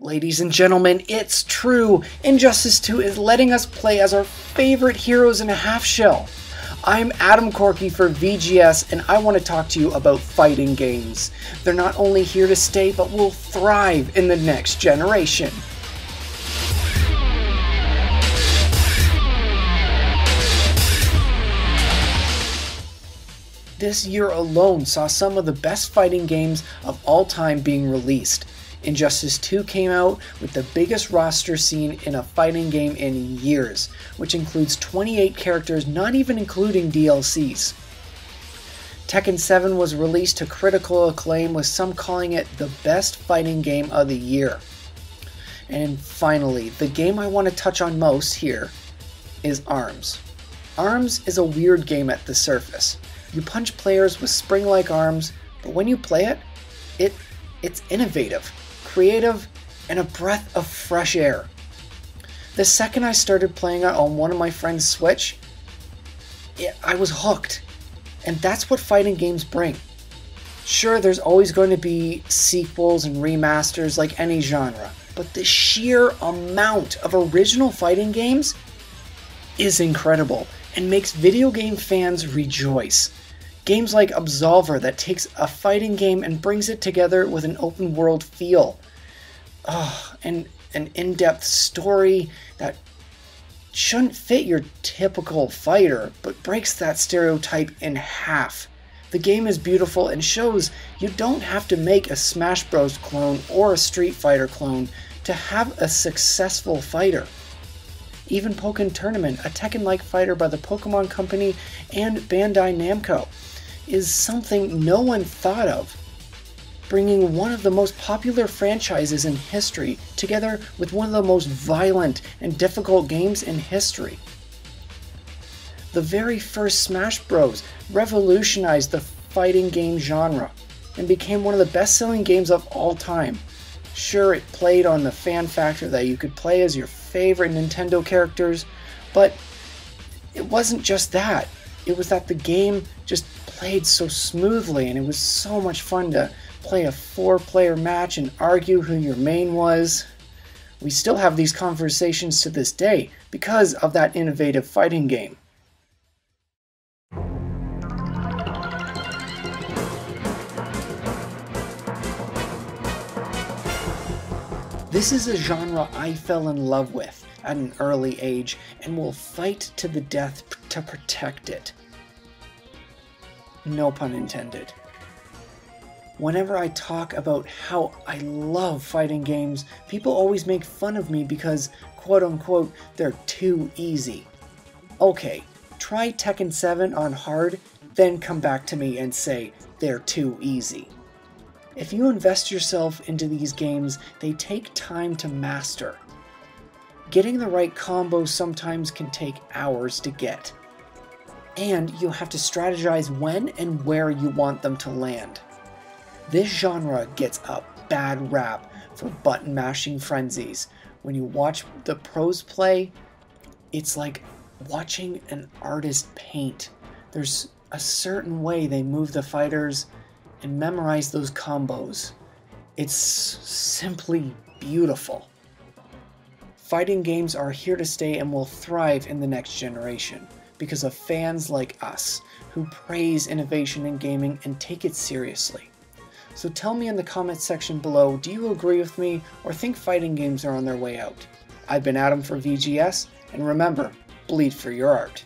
Ladies and gentlemen, it's true! Injustice 2 is letting us play as our favorite heroes in a half-shell. I'm Adam Corky for VGS, and I want to talk to you about fighting games. They're not only here to stay, but will thrive in the next generation. This year alone saw some of the best fighting games of all time being released. Injustice 2 came out with the biggest roster seen in a fighting game in years, which includes 28 characters, not even including DLCs. Tekken 7 was released to critical acclaim, with some calling it the best fighting game of the year. And finally, the game I want to touch on most here is ARMS. ARMS is a weird game at the surface. You punch players with spring-like arms, but when you play it, it's innovative, creative, and a breath of fresh air. The second I started playing it on one of my friend's Switch, I was hooked. And that's what fighting games bring. Sure, there's always going to be sequels and remasters like any genre, but the sheer amount of original fighting games is incredible and makes video game fans rejoice. Games like Absolver that takes a fighting game and brings it together with an open world feel. And an in-depth story that shouldn't fit your typical fighter, but breaks that stereotype in half. The game is beautiful and shows you don't have to make a Smash Bros. Clone or a Street Fighter clone to have a successful fighter. Even Pokken Tournament, a Tekken-like fighter by the Pokemon Company and Bandai Namco, is something no one thought of, bringing one of the most popular franchises in history together with one of the most violent and difficult games in history. The very first Smash Bros. Revolutionized the fighting game genre and became one of the best-selling games of all time. Sure, it played on the fan factor that you could play as your favorite Nintendo characters, but it wasn't just that. It was that the game just played so smoothly, and it was so much fun to play a 4-player match and argue who your main was. We still have these conversations to this day because of that innovative fighting game. This is a genre I fell in love with at an early age and will fight to the death to protect it. No pun intended. Whenever I talk about how I love fighting games, people always make fun of me because, quote unquote, they're too easy. Okay, try Tekken 7 on hard, then come back to me and say they're too easy. If you invest yourself into these games, they take time to master. Getting the right combo sometimes can take hours to get. And you have to strategize when and where you want them to land. This genre gets a bad rap for button mashing frenzies. When you watch the pros play, it's like watching an artist paint. There's a certain way they move the fighters and memorize those combos. It's simply beautiful. Fighting games are here to stay and will thrive in the next generation because of fans like us who praise innovation in gaming and take it seriously. So tell me in the comments section below, do you agree with me or think fighting games are on their way out? I've been Adam for VGS, and remember, bleed for your art.